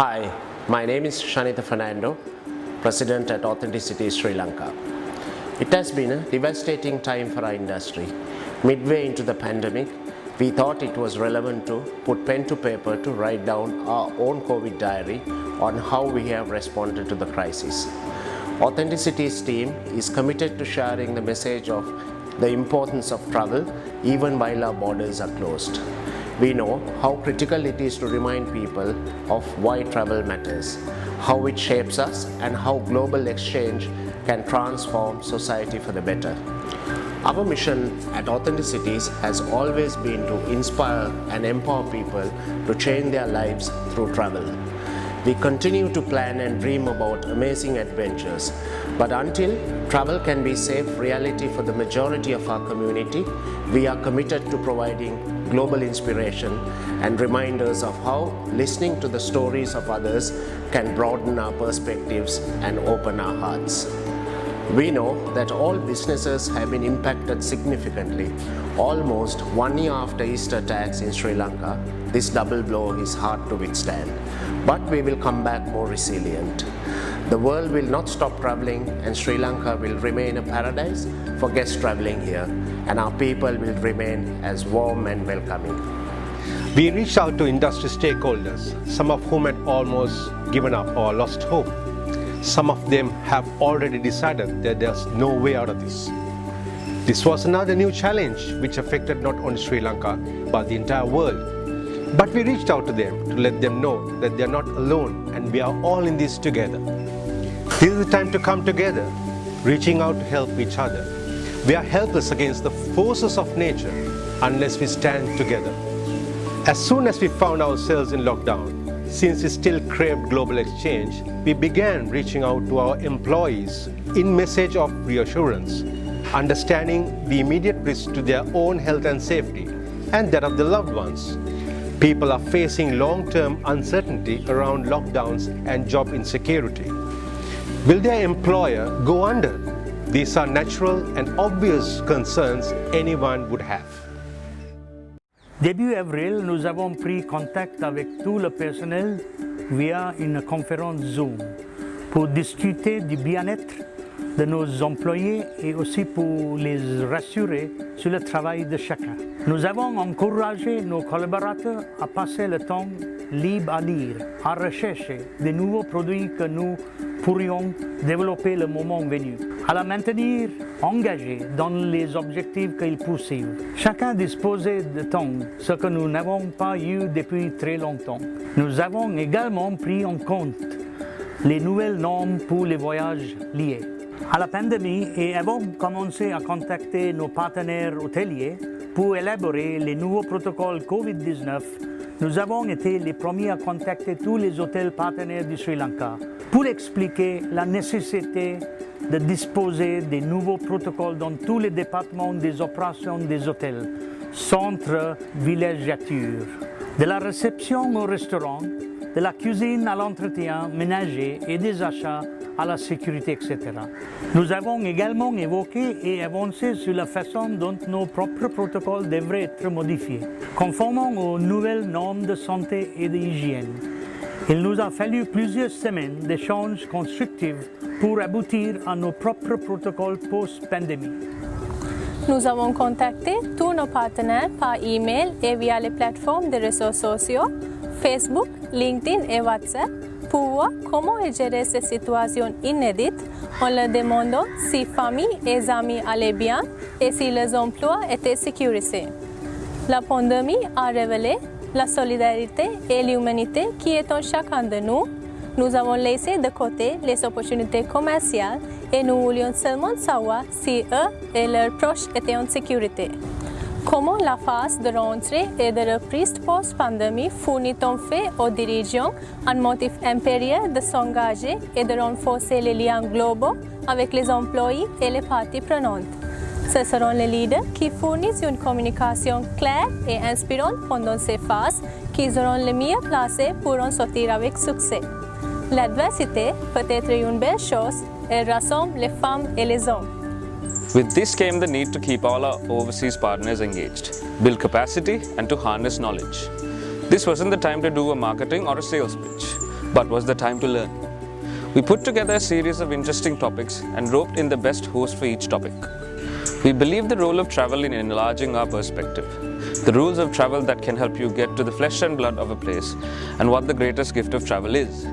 Hi, my name is Shanita Fernando, President at Authenticities Sri Lanka. It has been a devastating time for our industry. Midway into the pandemic, we thought it was relevant to put pen to paper to write down our own COVID diary on how we have responded to the crisis. Authenticities team is committed to sharing the message of the importance of travel even while our borders are closed. We know how critical it is to remind people of why travel matters, how it shapes us, and how global exchange can transform society for the better. Our mission at Authenticities has always been to inspire and empower people to change their lives through travel. We continue to plan and dream about amazing adventures, but until travel can be safe reality for the majority of our community, we are committed to providing global inspiration and reminders of how listening to the stories of others can broaden our perspectives and open our hearts. We know that all businesses have been impacted significantly. Almost 1 year after Easter attacks in Sri Lanka, this double blow is hard to withstand. But we will come back more resilient. The world will not stop traveling, and Sri Lanka will remain a paradise for guests traveling here, and our people will remain as warm and welcoming. We reached out to industry stakeholders, some of whom had almost given up or lost hope. Some of them have already decided that there's no way out of this. This was another new challenge which affected not only Sri Lanka but the entire world. But we reached out to them to let them know that they are not alone and we are all in this together. This is the time to come together, reaching out to help each other. We are helpless against the forces of nature unless we stand together. As soon as we found ourselves in lockdown, since we still craved global exchange, we began reaching out to our employees in message of reassurance, understanding the immediate risk to their own health and safety and that of the loved ones. People are facing long-term uncertainty around lockdowns and job insecurity. Will their employer go under? These are natural and obvious concerns anyone would have. Début avril, nous avons pris contact avec tout le personnel via une conférence Zoom pour discuter du bien-être de nos employés et aussi pour les rassurer sur le travail de chacun. Nous avons encouragé nos collaborateurs à passer le temps libre à lire, à rechercher de nouveaux produits que nous pourrions développer le moment venu, à la maintenir engagée dans les objectifs qu'ils poursuivent. Chacun disposait de temps, ce que nous n'avons pas eu depuis très longtemps. Nous avons également pris en compte les nouvelles normes pour les voyages liés à la pandémie et avons commencé à contacter nos partenaires hôteliers pour élaborer les nouveaux protocoles COVID-19. Nous avons été les premiers à contacter tous les hôtels partenaires du Sri Lanka pour expliquer la nécessité de disposer des nouveaux protocoles dans tous les départements des opérations des hôtels, centres, villégiatures, de la réception au restaurant, de la cuisine à l'entretien ménager et des achats à la sécurité, etc. Nous avons également évoqué et avancé sur la façon dont nos propres protocoles devraient être modifiés, conformément aux nouvelles normes de santé et d'hygiène. Il nous a fallu plusieurs semaines d'échanges constructifs pour aboutir à nos propres protocoles post-pandémie. Nous avons contacté tous nos partenaires par email et via les plateformes de réseaux sociaux, Facebook, LinkedIn et WhatsApp, pour voir comment gérer ces situations inédites en leur demandant si famille et amis allaient bien et si les emplois étaient sécurisés. La pandémie a révélé la solidarité et l'humanité qui est en chacun de nous. Nous avons laissé de côté les opportunités commerciales et nous voulions seulement savoir si eux et leurs proches étaient en sécurité. Comment la phase de rentrée et de reprise post-pandémie fournit en fait aux dirigeants un motif impérieux de s'engager et de renforcer les liens globaux avec les employés et les parties prenantes. Ce seront les leaders qui fournissent une communication claire et inspirante pendant ces phases qui seront les mieux placés pour en sortir avec succès. L'adversité peut être une belle chose, elle rassemble les femmes et les hommes. With this came the need to keep all our overseas partners engaged, build capacity and to harness knowledge. This wasn't the time to do a marketing or a sales pitch. but was the time to learn. We put together a series of interesting topics and roped in the best host for each topic. We believe the role of travel in enlarging our perspective, the rules of travel that can help you get to the flesh and blood of a place, and what the greatest gift of travel is.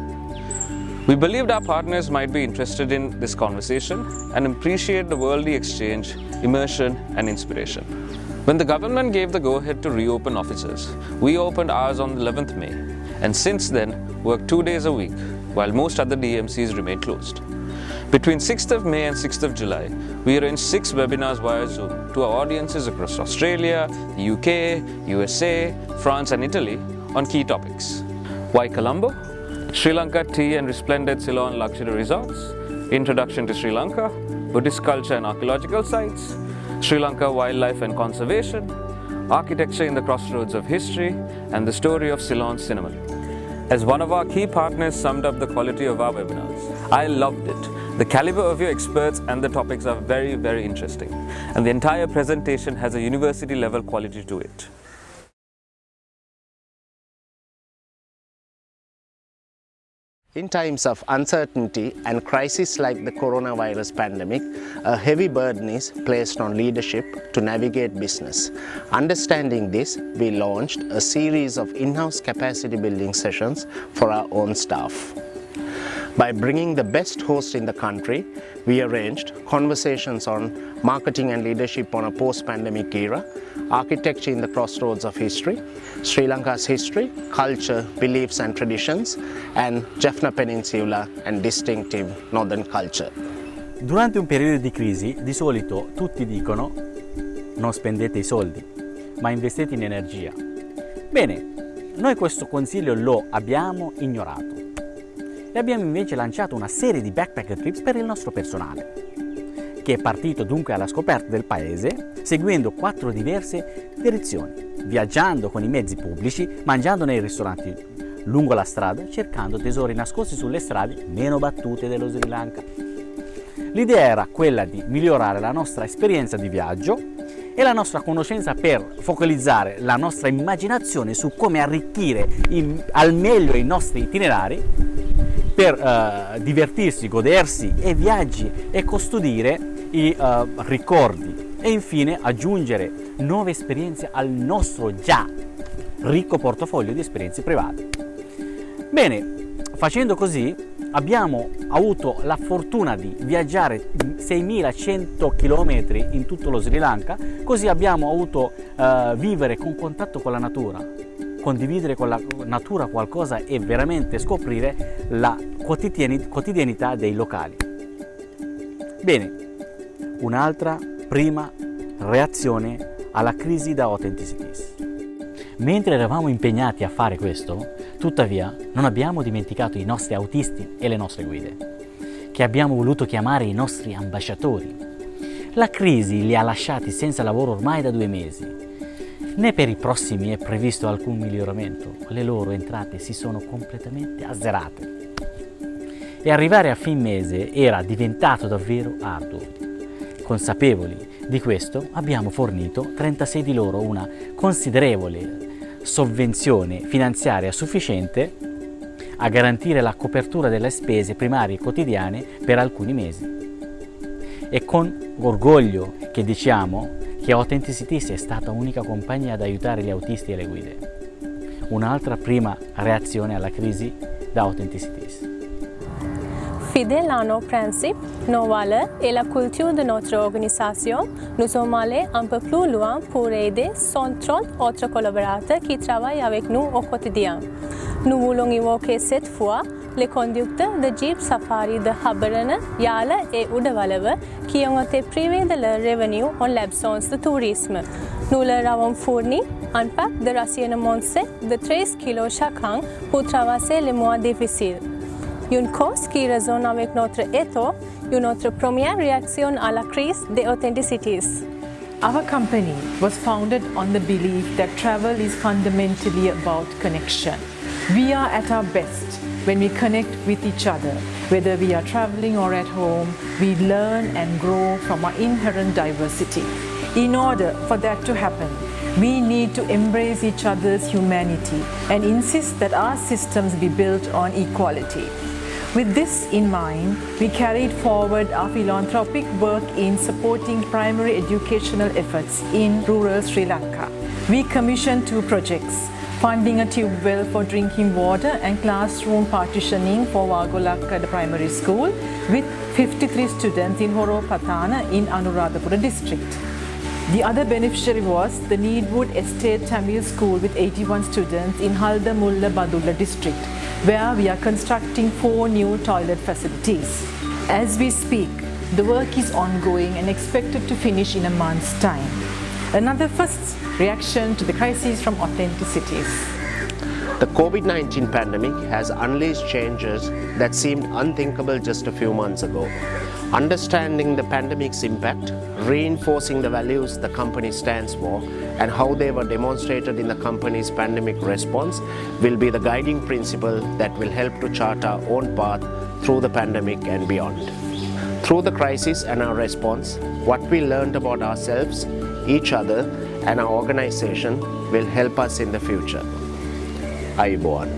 We believed our partners might be interested in this conversation and appreciate the worldly exchange, immersion, and inspiration. When the government gave the go-ahead to reopen offices, we opened ours on 11th May, and since then worked 2 days a week, while most other DMCs remain closed. Between 6th of May and 6th of July, we arranged 6 webinars via Zoom to our audiences across Australia, the UK, USA, France, and Italy on key topics. Why Colombo? Sri Lanka tea and resplendent Ceylon luxury resorts, introduction to Sri Lanka, Buddhist culture and archaeological sites, Sri Lanka wildlife and conservation, architecture in the crossroads of history, and the story of Ceylon cinnamon. As one of our key partners summed up the quality of our webinars, I loved it. The caliber of your experts and the topics are very, very interesting, and the entire presentation has a university level quality to it. In times of uncertainty and crisis like the coronavirus pandemic, a heavy burden is placed on leadership to navigate business. Understanding this, we launched a series of in-house capacity building sessions for our own staff. By bringing the best hosts in the country, we arranged conversations on marketing and leadership on a post-pandemic era, architecture in the crossroads of history, Sri Lanka's history, culture, beliefs and traditions, and Jaffna Peninsula and distinctive northern culture. Durante un periodo di crisi, di solito tutti dicono non spendete i soldi, ma investete in energia. Bene, noi questo consiglio lo abbiamo ignorato e abbiamo invece lanciato una serie di backpacker trips per il nostro personale, che è partito dunque alla scoperta del paese, seguendo 4 diverse direzioni, viaggiando con i mezzi pubblici, mangiando nei ristoranti lungo la strada, cercando tesori nascosti sulle strade meno battute dello Sri Lanka. L'idea era quella di migliorare la nostra esperienza di viaggio e la nostra conoscenza per focalizzare la nostra immaginazione su come arricchire al meglio i nostri itinerari per divertirsi, godersi i viaggi e custodire i ricordi e infine aggiungere nuove esperienze al nostro già ricco portafoglio di esperienze private. Bene, facendo così abbiamo avuto la fortuna di viaggiare 6.100 km in tutto lo Sri Lanka, così abbiamo avuto vivere con contatto con la natura, condividere con la natura qualcosa e veramente scoprire la quotidianità dei locali. Bene, un'altra prima reazione alla crisi da Authenticities. Mentre eravamo impegnati a fare questo, tuttavia non abbiamo dimenticato i nostri autisti e le nostre guide, che abbiamo voluto chiamare i nostri ambasciatori. La crisi li ha lasciati senza lavoro ormai da 2 mesi. Né per i prossimi è previsto alcun miglioramento, le loro entrate si sono completamente azzerate. E arrivare a fin mese era diventato davvero arduo. Consapevoli di questo, abbiamo fornito 36 di loro una considerevole sovvenzione finanziaria sufficiente a garantire la copertura delle spese primarie quotidiane per alcuni mesi. E con orgoglio che diciamo che Authenticities è stata l'unica compagnia ad aiutare gli autisti e le guide. Un'altra prima reazione alla crisi da Authenticities. Fidèle à nos principes, nos valeurs et la culture de notre organisation, nous sommes allés un peu plus loin pour aider 130 autres collaborateurs qui travaillent avec nous au quotidien. Nous voulons évoquer cette fois les conducteurs de Jeep Safari de Habarana, Yala et Udawalava qui ont été privés de leur revenu en l'absence de tourisme. Nous leur avons fourni un pack de rationnement de 13 kg chacun pour traverser les mois difficiles. Une cause qui résonne avec notre ethos et notre première réaction à la crise des Authenticities. Our company was founded on the belief that travel is fundamentally about connection. We are at our best when we connect with each other. Whether we are traveling or at home, we learn and grow from our inherent diversity. In order for that to happen, We need to embrace each other's humanity and insist that our systems be built on equality. With this in mind, we carried forward our philanthropic work in supporting primary educational efforts in rural Sri Lanka. We commissioned 2 projects, funding a tube well for drinking water and classroom partitioning for Wagolakka Primary School with 53 students in Horopatana in Anuradhapura district. The other beneficiary was the Needwood Estate Tamil School with 81 students in Haldamulla Badulla district, where we are constructing 4 new toilet facilities. As we speak, the work is ongoing and expected to finish in a month's time. Another first reaction to the crisis from Authenticities. The COVID-19 pandemic has unleashed changes that seemed unthinkable just a few months ago. Understanding the pandemic's impact, reinforcing the values the company stands for, and how they were demonstrated in the company's pandemic response will be the guiding principle that will help to chart our own path through the pandemic and beyond. Through the crisis and our response, what we learned about ourselves, each other, and our organization will help us in the future. Ayubowan.